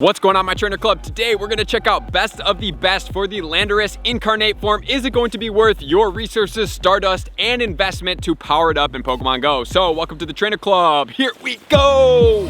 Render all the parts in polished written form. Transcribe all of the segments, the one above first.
What's going on, my trainer club? Today we're going to check out best of the best for the Landorus incarnate form. Is it going to be worth your resources, stardust, and investment to power it up in Pokemon Go? So welcome to the trainer club. Here we go.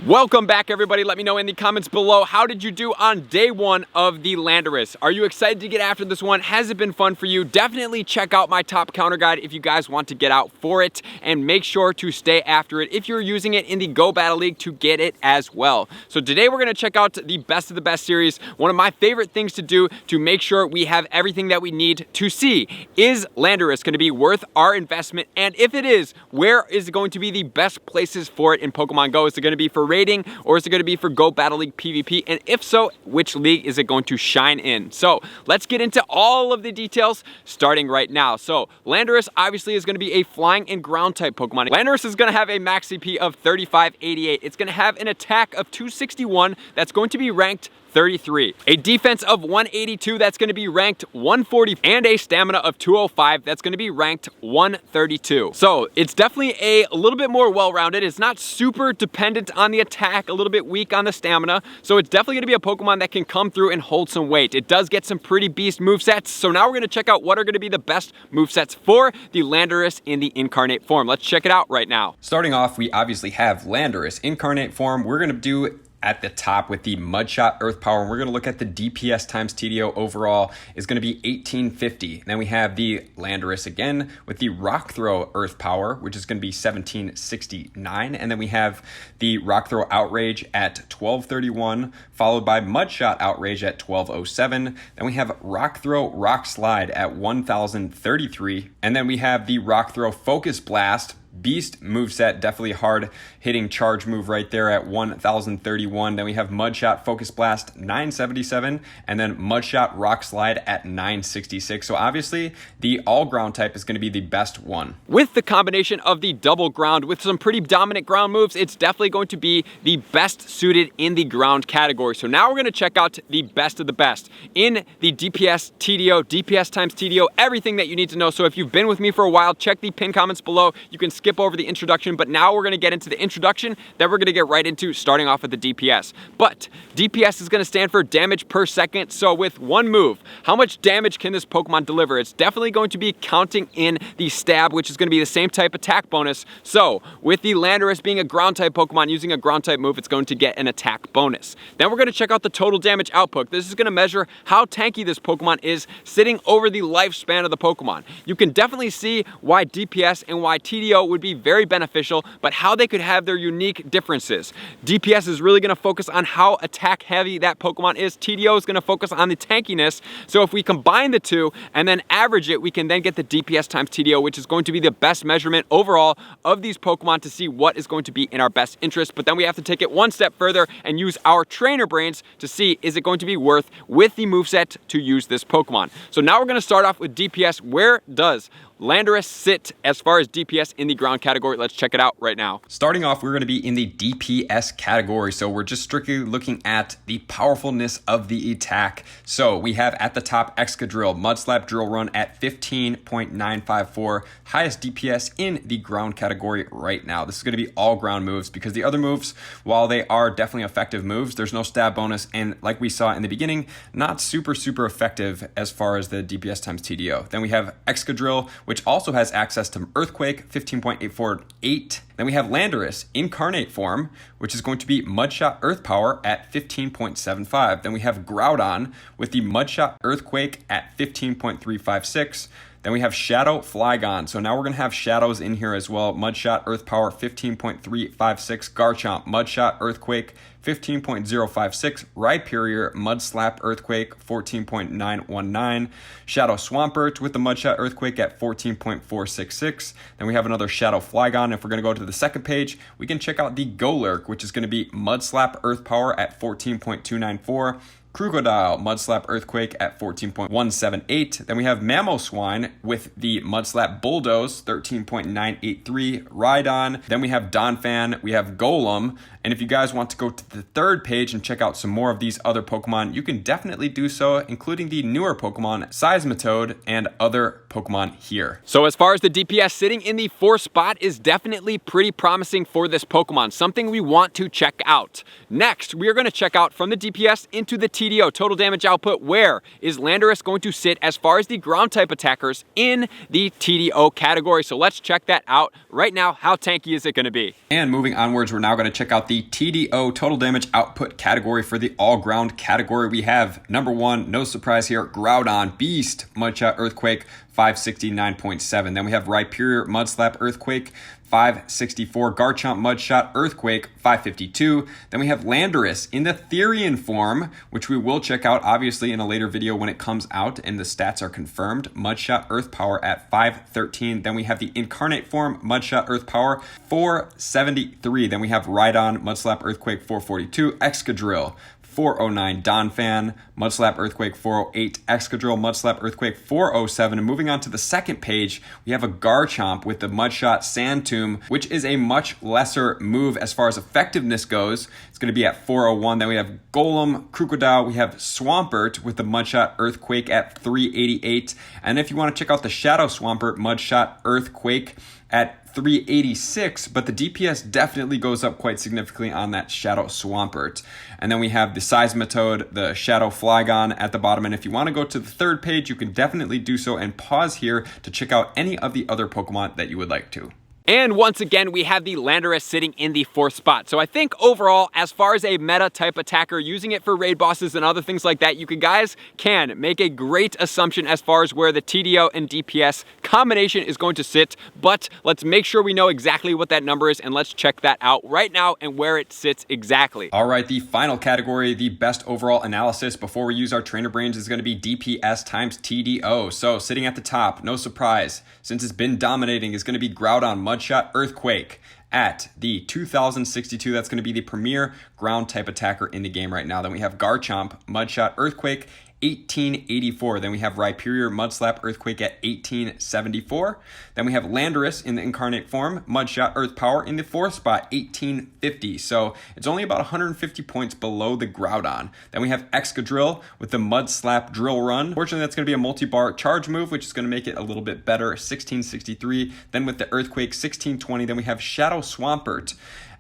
Welcome back, everybody. Let me know in the comments below, how did you do on day one of the Landorus? Are you excited to get after this one? Has it been fun for you? Definitely check out my top counter guide if you guys want to get out for it, and make sure to stay after it if you're using it in the Go Battle League to get it as well. So today we're going to check out the best of the best series. One of my favorite things to do to make sure we have everything that we need to see, is Landorus going to be worth our investment? And if it is, where is it going to be the best places for it in Pokemon Go? Is it going to be for rating, or is it going to be for Go Battle League PvP? And if so, which league is it going to shine in? So let's get into all of the details starting right now. So Landorus obviously is going to be a flying and ground type Pokemon. Landorus is going to have a max CP of 3588. It's going to have an attack of 261 that's going to be ranked 33, a defense of 182 that's going to be ranked 140, and a stamina of 205 that's going to be ranked 132. So it's definitely a little bit more well-rounded. It's not super dependent on the attack, a little bit weak on the stamina. So it's definitely going to be a Pokemon that can come through and hold some weight. It does get some pretty beast movesets. So now we're going to check out what are going to be the best movesets for the Landorus in the incarnate form. Let's check it out right now. Starting off, we obviously have Landorus incarnate form. We're going to do at the top with the Mudshot Earth Power, and we're going to look at the DPS times TDO overall is going to be 1850. Then we have the Landorus again with the Rock Throw Earth Power, which is going to be 1769, and then we have the Rock Throw Outrage at 1231, followed by Mudshot Outrage at 1207. Then we have Rock Throw Rock Slide at 1033, and then we have the Rock Throw Focus Blast beast moveset, definitely hard hitting charge move right there at 1031. Then we have Mudshot Focus Blast 977, and then Mudshot Rock Slide at 966. So obviously the all ground type is going to be the best one. With the combination of the double ground with some pretty dominant ground moves, it's definitely going to be the best suited in the ground category. So now we're going to check out the best of the best in the DPS, TDO, DPS times TDO, everything that you need to know. So if you've been with me for a while, check the pinned comments below. You can skip over the introduction, but now we're going to get into the introduction that we're going to get right into, starting off with the DPS. But DPS is going to stand for damage per second. So with one move, how much damage can this Pokemon deliver? It's definitely going to be counting in the stab, which is going to be the same type attack bonus. So with the Landorus being a ground type Pokemon using a ground type move, it's going to get an attack bonus. Then we're going to check out the total damage output. This is going to measure how tanky this Pokemon is sitting over the lifespan of the Pokemon. You can definitely see why DPS and why TDO would be very beneficial, but how they could have their unique differences. DPS is really going to focus on how attack heavy that Pokemon is. TDO is going to focus on the tankiness. So if we combine the two and then average it, we can then get the DPS times TDO, which is going to be the best measurement overall of these Pokemon to see what is going to be in our best interest. But then we have to take it one step further and use our trainer brains to see, is it going to be worth with the moveset to use this Pokemon? So now we're going to start off with DPS. Where does Landorus sit as far as DPS in the ground category? Let's check it out right now. Starting off, we're going to be in the DPS category. So we're just strictly looking at the powerfulness of the attack. So we have at the top Excadrill, Mudslap Drill Run at 15.954, highest DPS in the ground category right now. This is going to be all ground moves because the other moves, while they are definitely effective moves, there's no stab bonus. And like we saw in the beginning, not super effective as far as the DPS times TDO. Then we have Excadrill, which also has access to Earthquake, 15.848. Then we have Landorus incarnate form, which is going to be Mudshot Earth Power at 15.75. Then we have Groudon with the Mudshot Earthquake at 15.356. Then we have Shadow Flygon. So now we're going to have shadows in here as well. Mudshot Earth Power 15.356. Garchomp Mudshot Earthquake 15.056. Rhyperior Mudslap Earthquake 14.919. Shadow Swampert with the Mudshot Earthquake at 14.466. Then we have another Shadow Flygon. If we're going to go to the second page, we can check out the Golurk, which is going to be Mudslap Earth Power at 14.294. Crocodile, Mudslap Earthquake at 14.178. Then we have Mamoswine with the Mudslap Bulldoze, 13.983. Rhydon. Then we have Donphan. We have Golem. And if you guys want to go to the third page and check out some more of these other Pokemon, you can definitely do so, including the newer Pokemon, Seismitoad, and other Pokemon here. So as far as the DPS, sitting in the 4th spot is definitely pretty promising for this Pokemon, something we want to check out. Next, we are going to check out from the DPS into the TDO, total damage output. Where is Landorus going to sit as far as the ground type attackers in the TDO category? So let's check that out right now. How tanky is it going to be? And moving onwards, we're now going to check out the TDO total damage output category. For the all ground category, we have number 1, no surprise here, Groudon Beast, Mudshot Earthquake, 569.7. Then we have Rhyperior Mudslap Earthquake, 564. Garchomp Mudshot Earthquake, 552. Then we have Landorus in the Therian form, which we will check out obviously in a later video when it comes out and the stats are confirmed. Mudshot Earth Power at 513. Then we have the Incarnate form, Mudshot Earth Power, 473. Then we have Rhydon Mudslap Earthquake, 442. Excadrill, 409. Donphan, Mudslap Earthquake, 408. Excadrill, Mudslap Earthquake, 407. And moving on to the second page, we have a Garchomp with the Mudshot Sand Tomb, which is a much lesser move as far as effectiveness goes. It's going to be at 401. Then we have Golem, Crocodile. We have Swampert with the Mudshot Earthquake at 388. And if you want to check out the Shadow Swampert, Mudshot Earthquake at 386, but the DPS definitely goes up quite significantly on that Shadow Swampert. And then we have the Seismitoad, the Shadow Flygon at the bottom. And if you want to go to the third page, you can definitely do so and pause here to check out any of the other Pokemon that you would like to. And once again, we have the Landorus sitting in the 4th spot. So I think overall, as far as a meta type attacker, using it for raid bosses and other things like that, you guys can make a great assumption as far as where the TDO and DPS combination is going to sit. But let's make sure we know exactly what that number is, and let's check that out right now and where it sits exactly. All right, the final category, the best overall analysis before we use our trainer brains, is going to be DPS times TDO. So sitting at the top, no surprise, since it's been dominating, is going to be Groudon Mudshot Earthquake at the 2062. That's going to be the premier ground type attacker in the game right now. Then we have Garchomp Mudshot Earthquake, 1884. Then we have Rhyperior Mudslap Earthquake at 1874. Then we have Landorus in the incarnate form, Mudshot Earth Power in the 4th spot, 1850. So it's only about 150 points below the Groudon. Then we have Excadrill with the Mudslap Drill Run. Fortunately, that's going to be a multi-bar charge move, which is going to make it a little bit better, 1663. Then with the Earthquake, 1620. Then we have Shadow Swampert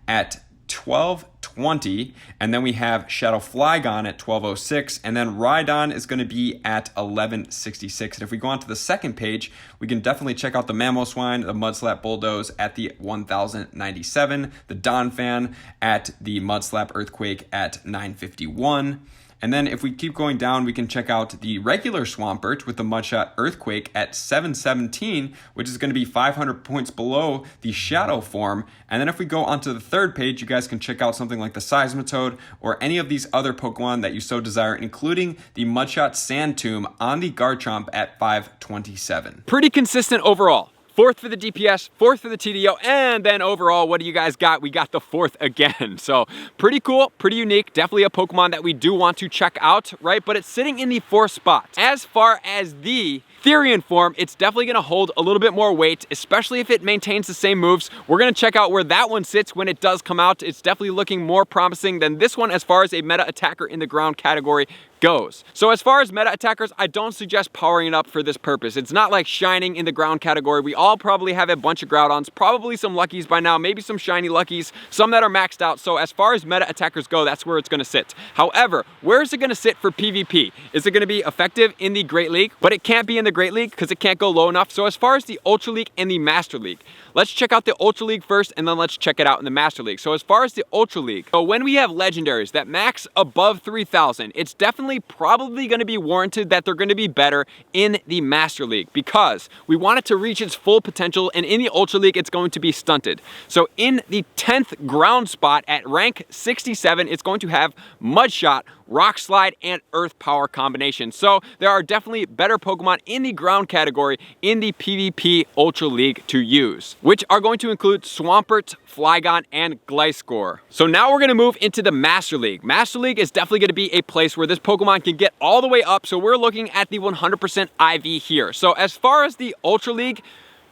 at 1220, and then we have Shadow Flygon at 1206, and then Rhydon is going to be at 1166. And if we go on to the second page, we can definitely check out the Mamoswine, the Mudslap Bulldoze at the 1097, the Donphan at the Mudslap Earthquake at 951. And then if we keep going down, we can check out the regular Swampert with the Mudshot Earthquake at 717, which is going to be 500 points below the Shadow form. And then if we go onto the third page, you guys can check out something like the Seismitoad or any of these other Pokemon that you so desire, including the Mudshot Sand Tomb on the Garchomp at 527. Pretty consistent overall. 4th for the DPS, 4th for the TDO, and then overall, what do you guys got? We got the 4th again. So pretty cool, pretty unique, definitely a Pokemon that we do want to check out, right? But it's sitting in the 4th spot. As far as the Therian form, it's definitely going to hold a little bit more weight, especially if it maintains the same moves. We're going to check out where that one sits when it does come out. It's definitely looking more promising than this one as far as a meta attacker in the ground category goes. So as far as meta attackers, I don't suggest powering it up for this purpose. It's not like shining in the ground category. We all probably have a bunch of Groudons, probably some Luckies by now, maybe some shiny Luckies, some that are maxed out. So as far as meta attackers go, that's where it's going to sit. However, where is it going to sit for PvP? Is it going to be effective in the Great League? But it can't be in the Great League because it can't go low enough. So as far as the Ultra League and the Master League, let's check out the Ultra League first, and then let's check it out in the Master League. So as far as the Ultra League, so when we have legendaries that max above 3,000, it's definitely probably going to be warranted that they're going to be better in the Master League because we want it to reach its full potential, and in the Ultra League, it's going to be stunted. So in the 10th ground spot at rank 67, it's going to have Mudshot Rock Slide, and Earth Power combination. So there are definitely better Pokemon in the ground category in the PvP Ultra League to use, which are going to include Swampert, Flygon, and Gliscor. So now we're going to move into the Master League. Master League is definitely going to be a place where this Pokemon can get all the way up, so we're looking at the 100% IV here. So as far as the Ultra League,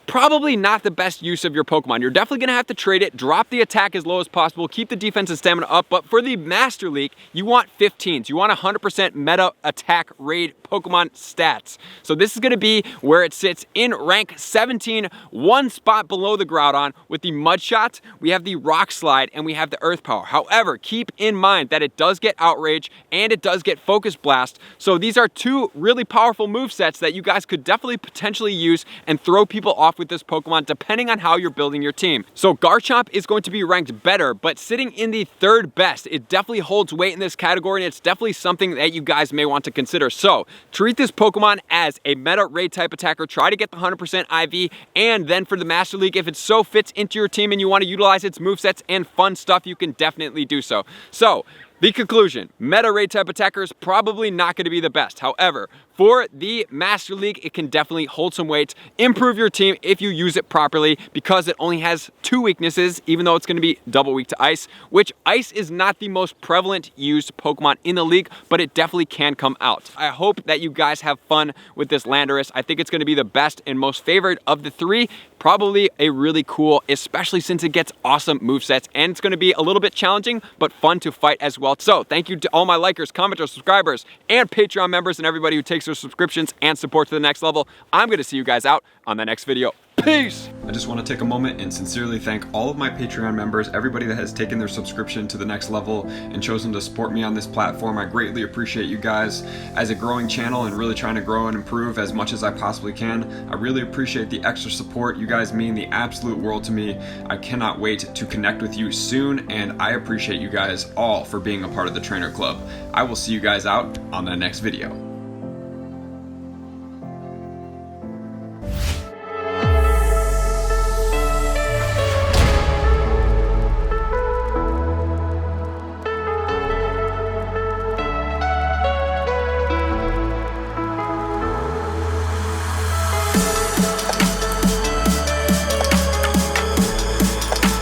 probably not the best use of your Pokemon. You're definitely going to have to trade it, drop the attack as low as possible, keep the defense and stamina up, but for the Master League, you want 15s. You want 100% meta attack raid Pokemon stats. So this is going to be where it sits in rank 17, one spot below the Groudon. With the Mudshot, we have the Rock Slide, and we have the Earth Power. However, keep in mind that it does get Outrage, and it does get Focus Blast. So these are two really powerful movesets that you guys could definitely potentially use and throw people off with this Pokemon depending on how you're building your team. So Garchomp is going to be ranked better, but sitting in the third best. It definitely holds weight in this category, and it's definitely something that you guys may want to consider. So treat this Pokemon as a meta raid type attacker, try to get the 100% IV, and then for the Master League, if it so fits into your team and you want to utilize its movesets and fun stuff, you can definitely do so. So the conclusion, meta raid type attacker is probably not going to be the best. However, for the Master League, it can definitely hold some weight, improve your team if you use it properly, because it only has 2 weaknesses, even though it's going to be double weak to Ice, which Ice is not the most prevalent used Pokemon in the league, but it definitely can come out. I hope that you guys have fun with this Landorus. I think it's going to be the best and most favorite of the 3. Probably a really cool, especially since it gets awesome movesets, and it's going to be a little bit challenging, but fun to fight as well. So thank you to all my likers, commenters, subscribers, and Patreon members, and everybody who takes their subscriptions and support to the next level. I'm going to see you guys out on the next video. Peace! I just want to take a moment and sincerely thank all of my Patreon members, everybody that has taken their subscription to the next level and chosen to support me on this platform. I greatly appreciate you guys. As a growing channel and really trying to grow and improve as much as I possibly can, I really appreciate the extra support. You guys mean the absolute world to me. I cannot wait to connect with you soon, and I appreciate you guys all for being a part of the Trainer Club. I will see you guys out on the next video.